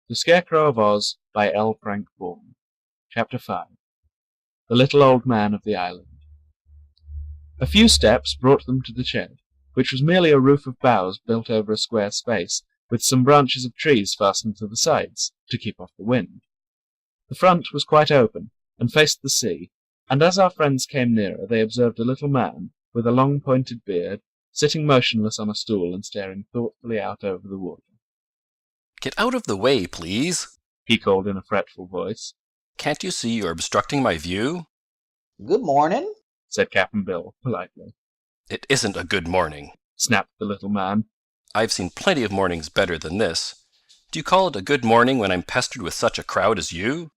The Scarecrow of Oz by L. Frank Baum. Chapter 5. The Little Old Man of the Island. A few steps brought them to the shed, which was merely a roof of boughs built over a square space, with some branches of trees fastened to the sides, to keep off the wind. The front was quite open, and faced the sea, and as our friends came nearer they observed a little man, with a long pointed beard, sitting motionless on a stool and staring thoughtfully out over the water. "Get out of the way, please," he called in a fretful voice. "Can't you see you're obstructing my view?" "Good morning," said Cap'n Bill, politely. "It isn't a good morning," snapped the little man. "I've seen plenty of mornings better than this. Do you call it a good morning when I'm pestered with such a crowd as you?"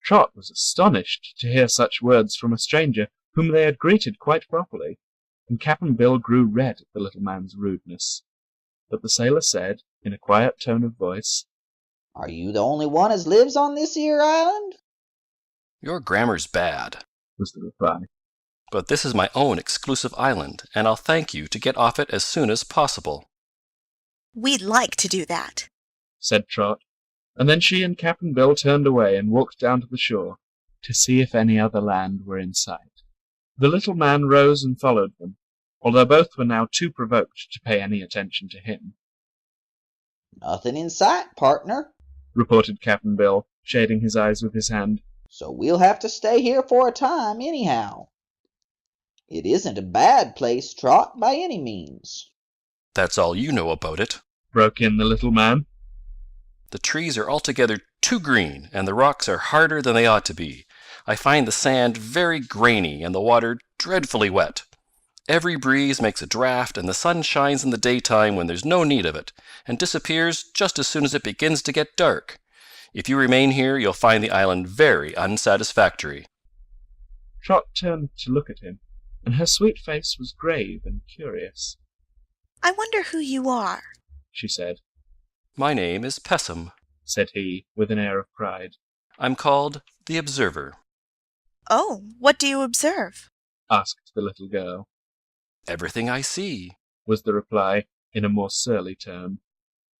Trot was astonished to hear such words from a stranger whom they had greeted quite properly, and Cap'n Bill grew red at the little man's rudeness. But the sailor said, in a quiet tone of voice, "Are you the only one as lives on this here island?" "Your grammar's bad," was the reply. "but this is my own exclusive island, and I'll thank you to get off it as soon as possible." "We'd like to do that," said Trot, and then she and Cap'n Bill turned away and walked down to the shore to see if any other land were in sight. The little man rose and followed them, although both were now too provoked to pay any attention to him. "Nothing in sight, partner," reported Cap'n Bill, shading his eyes with his hand. "so we'll have to stay here for a time anyhow. It isn't a bad place, Trot, by any means." "That's all you know about it," broke in the little man. "The trees are altogether too green, and the rocks are harder than they ought to be. I find the sand very grainy and the water dreadfully wet. Every breeze makes a draught, and the sun shines in the daytime when there's no need of it, and disappears just as soon as it begins to get dark. If you remain here, you'll find the island very unsatisfactory." Trot turned to look at him, and her sweet face was grave and curious. "I wonder who you are," she said. "My name is Pessum," said he, with an air of pride. "I'm called the Observer." "Oh, what do you observe?" asked the little girl. "Everything I see," was the reply, in a more surly tone.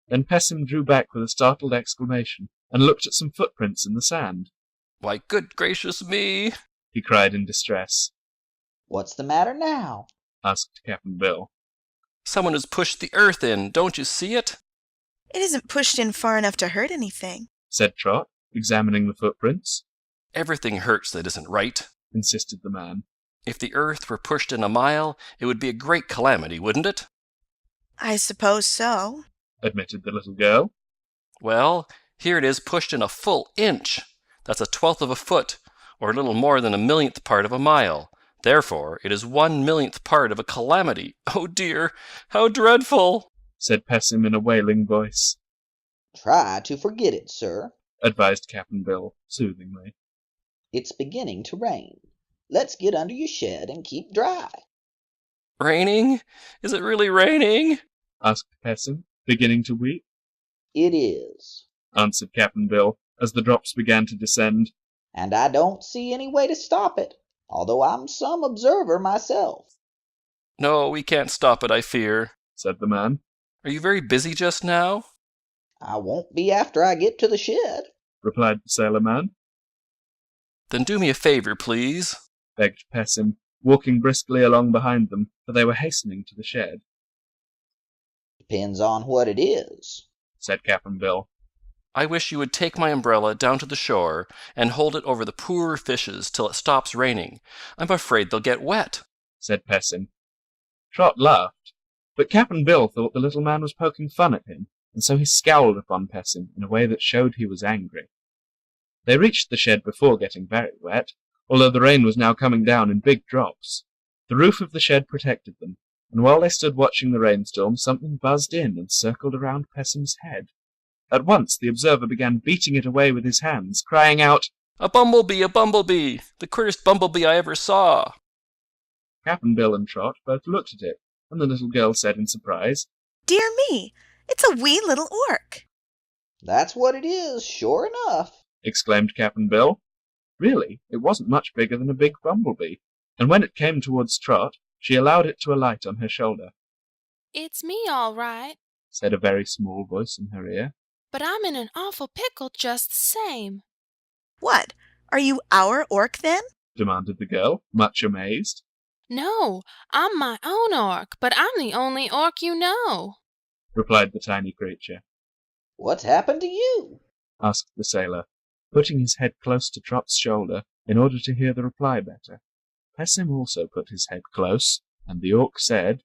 Then Pessum drew back with a startled exclamation, and looked at some footprints in the sand. "Why, good gracious me!" he cried in distress. "What's the matter now?" asked Cap'n Bill. "Someone has pushed the earth in, don't you see it?" "It isn't pushed in far enough to hurt anything," said Trot, examining the footprints. "Everything hurts that isn't right," insisted the man. "If the earth were pushed in a mile, it would be a great calamity, wouldn't it?" "I suppose so," admitted the little girl. "Well, here it is pushed in a full inch. That's a 1/12 of a foot, or a little more than a millionth part of a mile. Therefore, it is 1/millionth part of a calamity. Oh dear, how dreadful!" said Pessum in a wailing voice. "Try to forget it, sir," advised Cap'n Bill, soothingly. "It's beginning to rain. Let's get under your shed and keep dry." "Raining? Is it really raining?" asked Pessum, beginning to weep. "It is," answered Cap'n Bill, as the drops began to descend. "and I don't see any way to stop it, although I'm some observer myself." "No, we can't stop it, I fear," said the man. "Are you very busy just now?" "I won't be after I get to the shed." replied the sailor man. "Then do me a favor, please," begged Pessum, walking briskly along behind them, for they were hastening to the shed. "Depends on what it is," said Cap'n Bill. "I wish you would take my umbrella down to the shore and hold it over the poor fishes till it stops raining. I'm afraid they'll get wet," said Pessum. Trot laughed, but Cap'n Bill thought the little man was poking fun at him, and so he scowled upon Pessum in a way that showed he was angry. They reached the shed before getting very wet, although the rain was now coming down in big drops. The roof of the shed protected them, and while they stood watching the rainstorm, something buzzed in and circled around Pessum's head. At once the observer began beating it away with his hands, crying out, "A bumblebee! A bumblebee! The queerest bumblebee I ever saw!" Cap'n Bill and Trot both looked at it, and the little girl said in surprise, "Dear me, it's a wee little orc." "That's what it is, sure enough," exclaimed Cap'n Bill. Really, it wasn't much bigger than a big bumblebee, and when it came towards Trot, she allowed it to alight on her shoulder. "It's me, all right," said a very small voice in her ear. but I'm in an awful pickle just the same. What? Are you our orc then? demanded the girl, much amazed. No, I'm my own orc, but I'm the only orc you know. Replied the tiny creature. What's happened to you? Asked the sailor, putting his head close to Trot's shoulder in order to hear the reply better. Pessim also put his head close, and the orc said,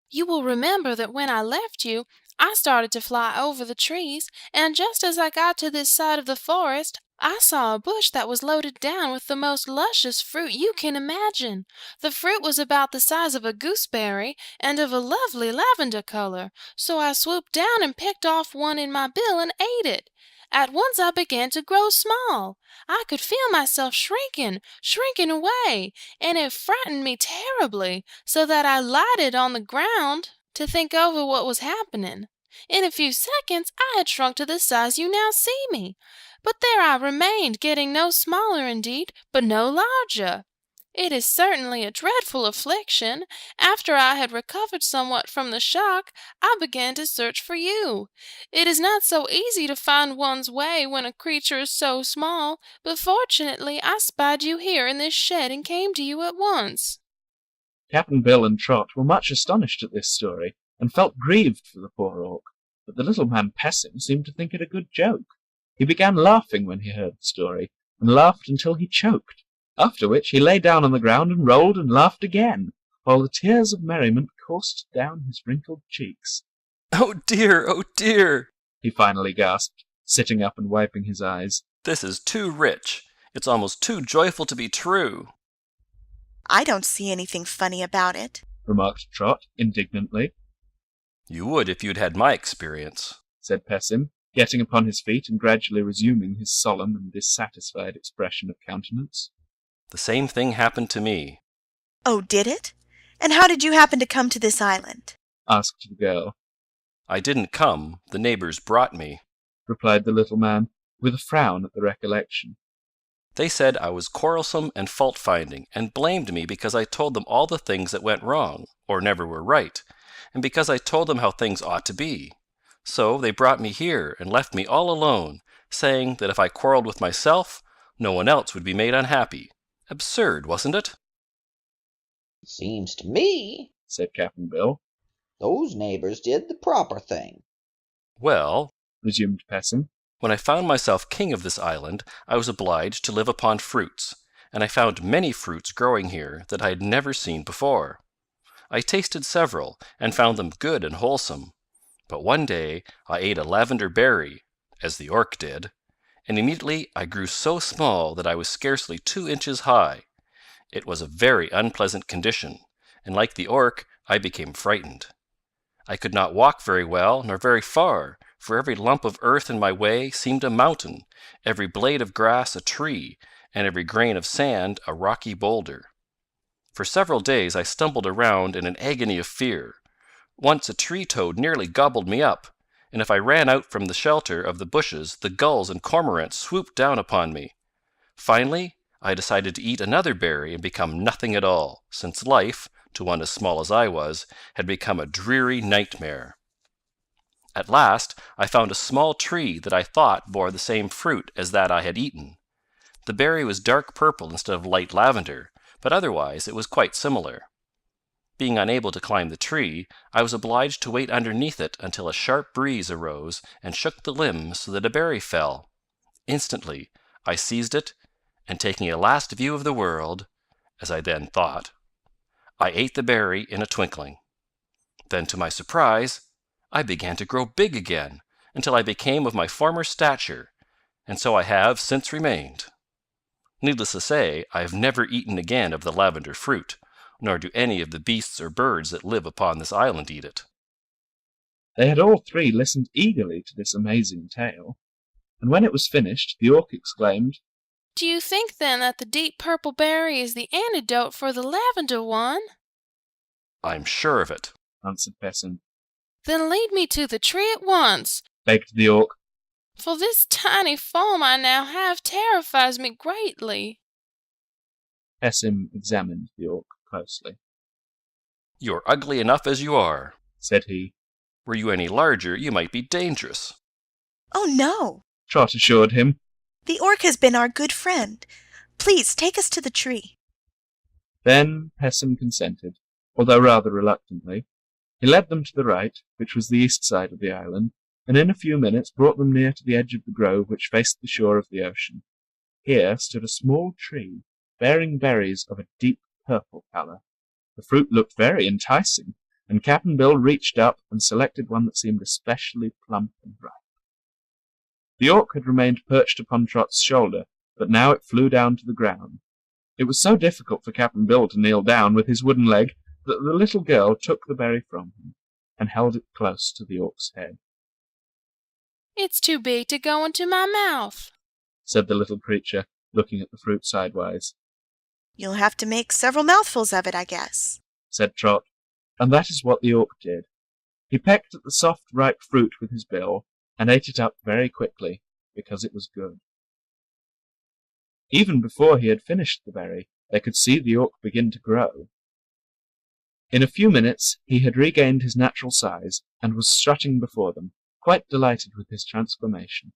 You will remember that when I left you, I started to fly over the trees, and just as I got to this side of the forest, I saw a bush that was loaded down with the most luscious fruit you can imagine. The fruit was about the size of a gooseberry and of a lovely lavender color, so I swooped down and picked off one in my bill and ate it. At once I began to grow small. I could feel myself shrinking away, and it frightened me terribly, so that I lighted on the ground to think over what was happening. In a few seconds I had shrunk to the size you now see me. But there I remained, getting no smaller indeed, but no larger. It is certainly a dreadful affliction. After I had recovered somewhat from the shock, I began to search for you. It is not so easy to find one's way when a creature is so small, but fortunately I spied you here in this shed and came to you at once. Cap'n Bill and Trot were much astonished at this story, and felt grieved for the poor orc, but the little man Pessim seemed to think it a good joke. He began laughing when he heard the story, and laughed until he choked, after which he lay down on the ground and rolled and laughed again, while the tears of merriment coursed down his wrinkled cheeks. Oh dear, oh dear! He finally gasped, sitting up and wiping his eyes. This is too rich. It's almost too joyful to be true. I don't see anything funny about it, Remarked Trot indignantly. You would if you'd had my experience, said Pessim, getting upon his feet and gradually resuming his solemn and dissatisfied expression of countenance. The same thing happened to me. Oh, did it? And how did you happen to come to this island? Asked the girl. I didn't come, the neighbors brought me. Replied the little man, with a frown at the recollection. They said I was quarrelsome and fault-finding, and blamed me because I told them all the things that went wrong, or never were right, and because I told them how things ought to be. So they brought me here and left me all alone, saying that if I quarreled with myself, no one else would be made unhappy. Absurd, wasn't it? Seems to me, said Cap'n Bill. those neighbors did the proper thing. Well, resumed Pessim, when I found myself king of this island, I was obliged to live upon fruits, and I found many fruits growing here that I had never seen before. I tasted several, and found them good and wholesome. But one day I ate a lavender berry, as the orc did, and immediately I grew so small that I was scarcely 2 inches high. It was a very unpleasant condition, and like the orc, I became frightened. I could not walk very well nor very far, for every lump of earth in my way seemed a mountain, every blade of grass a tree, and every grain of sand a rocky boulder. For several days I stumbled around in an agony of fear. Once a tree toad nearly gobbled me up, and if I ran out from the shelter of the bushes the gulls and cormorants swooped down upon me. Finally, I decided to eat another berry and become nothing at all, since life, to one as small as I was, had become a dreary nightmare. At last I found a small tree that I thought bore the same fruit as that I had eaten. The berry was dark purple instead of light lavender, but otherwise it was quite similar. Being unable to climb the tree, I was obliged to wait underneath it until a sharp breeze arose and shook the limbs so that a berry fell. Instantly I seized it, and taking a last view of the world, as I then thought, I ate the berry in a twinkling. Then, to my surprise, I began to grow big again, until I became of my former stature, and so I have since remained. Needless to say, I have never eaten again of the lavender fruit, nor do any of the beasts or birds that live upon this island eat it. They had all three listened eagerly to this amazing tale, and when it was finished, the orc exclaimed, Do you think, then, that the deep purple berry is the antidote for the lavender one? I'm sure of it, answered Pessim. Then lead me to the tree at once, Begged the orc. for this tiny form I now have terrifies me greatly. Pessim examined the orc closely. You're ugly enough as you are, said he. Were you any larger, you might be dangerous. Oh, no. Trot assured him. The orc has been our good friend. Please take us to the tree. Then Pessim consented, although rather reluctantly. He led them to the right, which was the east side of the island, and in a few minutes brought them near to the edge of the grove which faced the shore of the ocean. Here stood a small tree, bearing berries of a deep purple colour. The fruit looked very enticing, and Cap'n Bill reached up and selected one that seemed especially plump and ripe. The orc had remained perched upon Trot's shoulder, but now it flew down to the ground. It was so difficult for Cap'n Bill to kneel down with his wooden leg that the little girl took the berry from him and held it close to the orc's head. "It's too big to go into my mouth," said the little creature, looking at the fruit sidewise. You'll have to make several mouthfuls of it, I guess, said Trot, and that is what the orc did. He pecked at the soft, ripe fruit with his bill and ate it up very quickly, because it was good. Even before he had finished the berry, they could see the orc begin to grow. In a few minutes he had regained his natural size and was strutting before them, quite delighted with his transformation.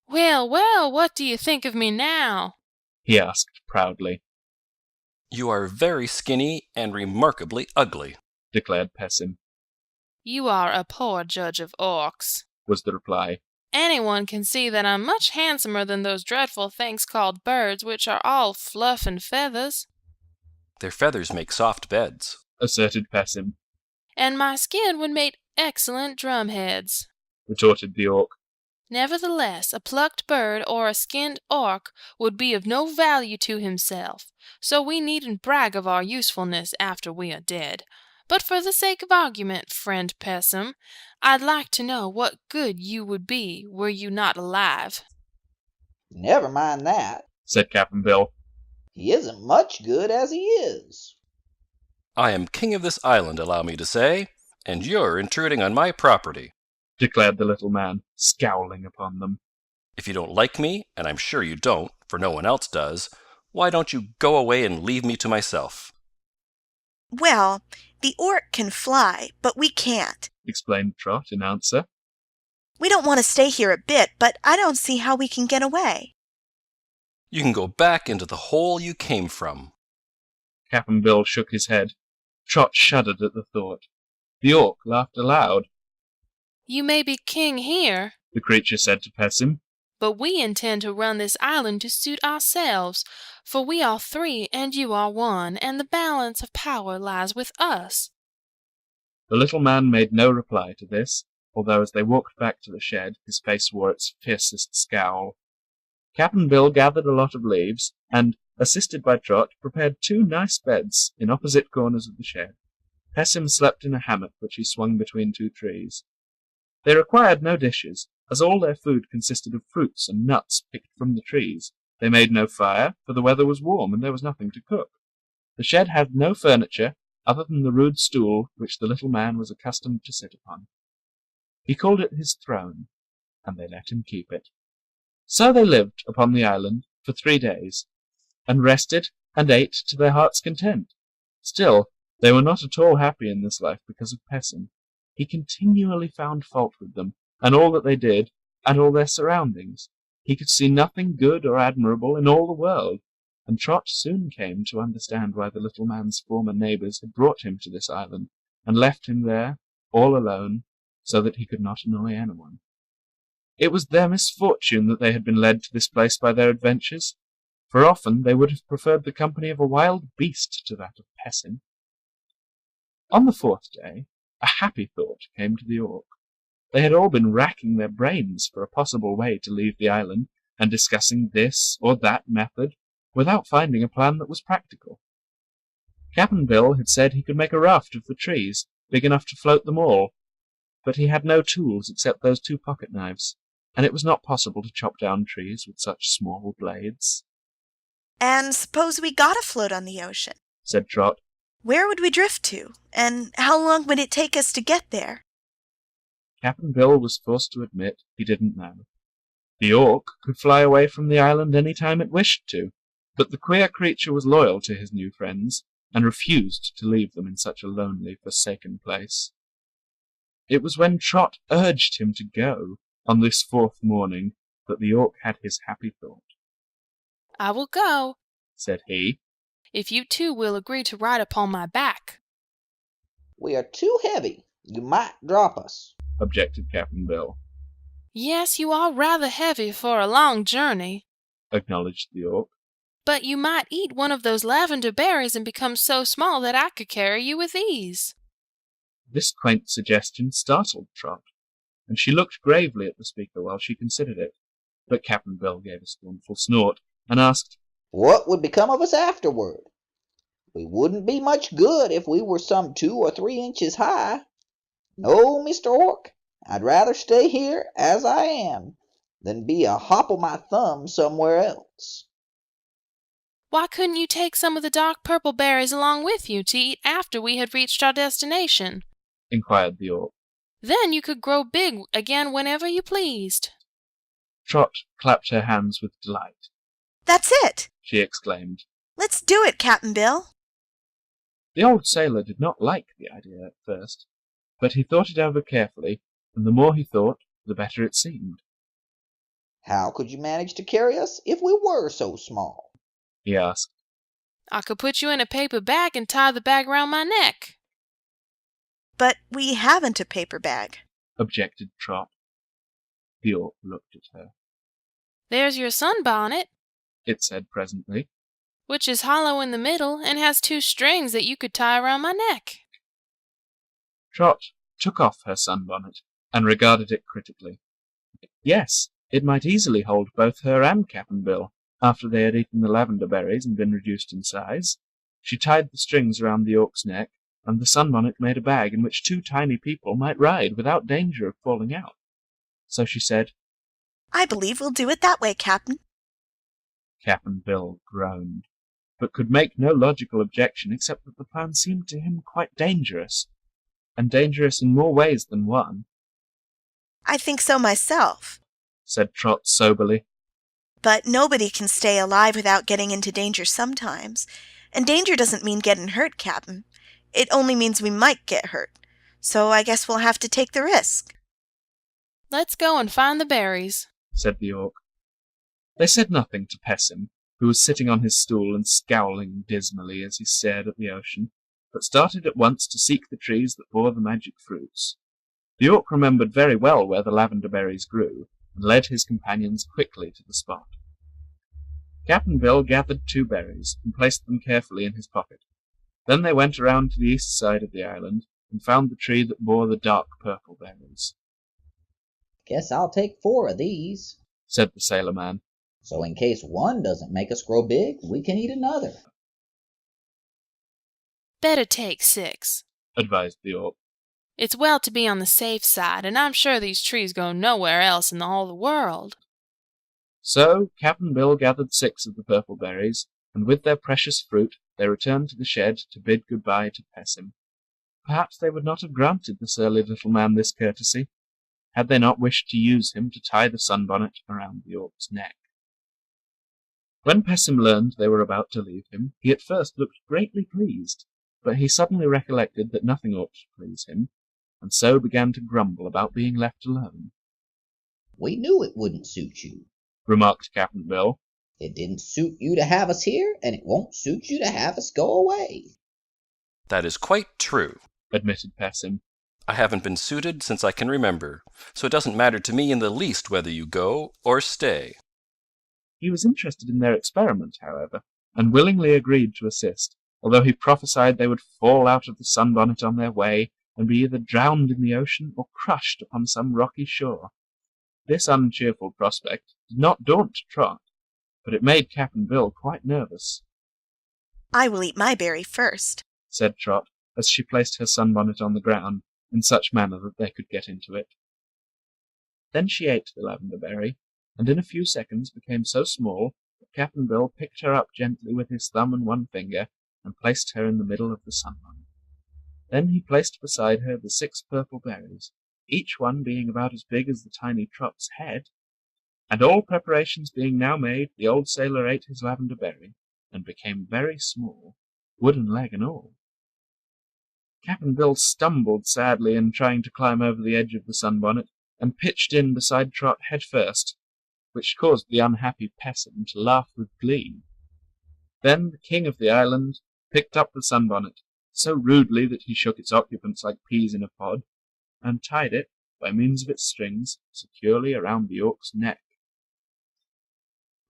"Well, well, what do you think of me now?" he asked proudly. You are very skinny and remarkably ugly, declared Pessim, "You are a poor judge of orcs. was the reply. Anyone can see that I'm much handsomer than those dreadful things called birds, which are all fluff and feathers." Their feathers make soft beds, asserted Pessim, "And my skin would make excellent drumheads." retorted the orc. "Nevertheless, a plucked bird or a skinned orc would be of no value to himself, so we needn't brag of our usefulness after we are dead. But for the sake of argument, friend Pessim, I'd like to know what good you would be were you not alive." Never mind that. said Cap'n Bill. He isn't much good as he is. I am king of this island, allow me to say, and you're intruding on my property. Declared the little man, scowling upon them. If you don't like me, and I'm sure you don't, for no one else does, why don't you go away and leave me to myself? Well, the orc can fly, but we can't, explained Trot in answer. We don't want to stay here a bit, but I don't see how we can get away. You can go back into the hole you came from. Cap'n Bill shook his head. Trot shuddered at the thought. The orc laughed aloud. "You may be king here, the creature said to Pessim, but we intend to run this island to suit ourselves, for we are three and you are one, and the balance of power lies with us." The little man made no reply to this, although as they walked back to the shed, his face wore its fiercest scowl. Cap'n Bill gathered a lot of leaves, and, assisted by Trot, prepared 2 nice beds in opposite corners of the shed. Pessim slept in a hammock which he swung between 2 trees. They required no dishes, as all their food consisted of fruits and nuts picked from the trees. They made no fire, for the weather was warm and there was nothing to cook. The shed had no furniture, other than the rude stool which the little man was accustomed to sit upon. He called it his throne, and they let him keep it. So they lived upon the island for 3 days, and rested and ate to their heart's content. Still, they were not at all happy in this life because of Pessim. He continually found fault with them, and all that they did, and all their surroundings. He could see nothing good or admirable in all the world, and Trot soon came to understand why the little man's former neighbors had brought him to this island, and left him there, all alone, so that he could not annoy anyone. It was their misfortune that they had been led to this place by their adventures, for often they would have preferred the company of a wild beast to that of Pessim. On the 4th day, a happy thought came to the orc. They had all been racking their brains for a possible way to leave the island, and discussing this or that method, without finding a plan that was practical. Cap'n Bill had said he could make a raft of the trees, big enough to float them all, but he had no tools except those 2 pocket knives, and it was not possible to chop down trees with such small blades. And suppose we got afloat on the ocean, said Trot. Where would we drift to, and how long would it take us to get there? Cap'n Bill was forced to admit he didn't know. The orc could fly away from the island any time it wished to, but the queer creature was loyal to his new friends, and refused to leave them in such a lonely, forsaken place. It was when Trot urged him to go, on this fourth morning that the Orc had his happy thought. I will go, said he. if you two will agree to ride upon my back. We are too heavy. You might drop us, objected Cap'n Bill. Yes, you are rather heavy for a long journey, acknowledged the Orc. but you might eat one of those lavender berries and become so small that I could carry you with ease. This quaint suggestion startled Trot, and she looked gravely at the speaker while she considered it. But Cap'n Bill gave a scornful snort and asked, what would become of us afterward? We wouldn't be much good if we were some 2 or 3 inches high. No, Mr. Orc, I'd rather stay here as I am than be a hop o' my thumb somewhere else. Why couldn't you take some of the dark purple berries along with you to eat after we had reached our destination? inquired the Orc. Then you could grow big again whenever you pleased. Trot clapped her hands with delight. That's it! She exclaimed. Let's do it, Cap'n Bill. The old sailor did not like the idea at first, but he thought it over carefully, and the more he thought, the better it seemed. How could you manage to carry us if we were so small? he asked. I could put you in a paper bag and tie the bag round my neck. But we haven't a paper bag, objected Trot. The Orc looked at her. There's your sunbonnet, it said presently. which is hollow in the middle and has 2 strings that you could tie around my neck. Trot took off her sunbonnet and regarded it critically. Yes, it might easily hold both her and Cap'n Bill after they had eaten the lavender berries and been reduced in size. She tied the strings around the Orc's neck, and the sunbonnet made a bag in which 2 tiny people might ride without danger of falling out. So she said, I believe we'll do it that way, Cap'n. Cap'n Bill groaned, but could make no logical objection except that the plan seemed to him quite dangerous, and dangerous in more ways than one. I think so myself. said Trot soberly. But nobody can stay alive without getting into danger sometimes. And danger doesn't mean getting hurt, Cap'n. It only means we might get hurt. So I guess we'll have to take the risk. Let's go and find the berries, said the Orc. They said nothing to Pessim, who was sitting on his stool and scowling dismally as he stared at the ocean, but started at once to seek the trees that bore the magic fruits. The Orc remembered very well where the lavender berries grew, and led his companions quickly to the spot. Cap'n Bill gathered 2 berries and placed them carefully in his pocket. Then they went around to the east side of the island and found the tree that bore the dark purple berries. Guess I'll take 4 of these, said the sailor man. so in case one doesn't make us grow big, we can eat another. Better take 6. advised the Orc. It's well to be on the safe side, and I'm sure these trees go nowhere else in all the world. So Cap'n Bill gathered 6 of the purple berries, and with their precious fruit they returned to the shed to bid good-bye to Pessim. Perhaps they would not have granted the surly little man this courtesy, had they not wished to use him to tie the sunbonnet around the Orc's neck. When Pessim learned they were about to leave him, he at first looked greatly pleased, but he suddenly recollected that nothing ought to please him, and so began to grumble about being left alone. We knew it wouldn't suit you, remarked Cap'n Bill. It didn't suit you to have us here, and it won't suit you to have us go away. That is quite true, admitted Pessim. I haven't been suited since I can remember, so it doesn't matter to me in the least whether you go or stay. He was interested in their experiment, however, and willingly agreed to assist, although he prophesied they would fall out of the sunbonnet on their way and be either drowned in the ocean or crushed upon some rocky shore. This uncheerful prospect did not daunt Trot, but it made Cap'n Bill quite nervous. I will eat my berry first, said Trot, as she placed her sunbonnet on the ground in such manner that they could get into it. Then she ate the lavender berry, and in a few seconds became so small that Cap'n Bill picked her up gently with his thumb and one finger and placed her in the middle of the sunbonnet. Then he placed beside her the 6 purple berries, each one being about as big as the tiny Trot's head, and all preparations being now made, the old sailor ate his lavender berry and became very small, wooden leg and all. Cap'n Bill stumbled sadly in trying to climb over the edge of the sunbonnet, and pitched in beside Trot head first, which caused the unhappy Pessim to laugh with glee. Then the king of the island picked up the sunbonnet so rudely that he shook its occupants like peas in a pod, and tied it, by means of its strings, securely around the Orc's neck.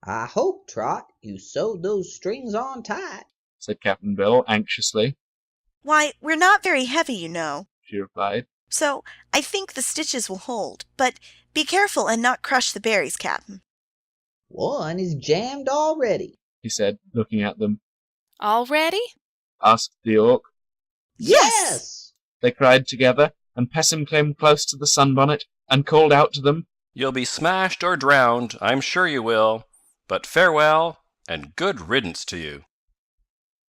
I hope, Trot, you sewed those strings on tight, said Cap'n Bill anxiously. Why, we're not very heavy, you know, She replied. so I think the stitches will hold. But be careful and not crush the berries, Cap'n. One is jammed already, he said, looking at them. All ready? Asked the Orc. Yes! They cried together, and Pessim came close to the sunbonnet and called out to them. You'll be smashed or drowned, I'm sure you will. But farewell, and good riddance to you.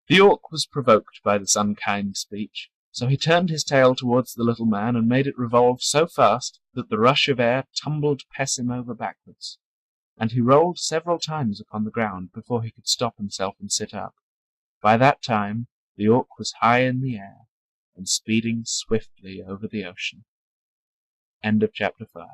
The Orc was provoked by this unkind speech, so he turned his tail towards the little man and made it revolve so fast that the rush of air tumbled Pessim over backwards, and he rolled several times upon the ground before he could stop himself and sit up. By that time the Orc was high in the air and speeding swiftly over the ocean. End of chapter 5.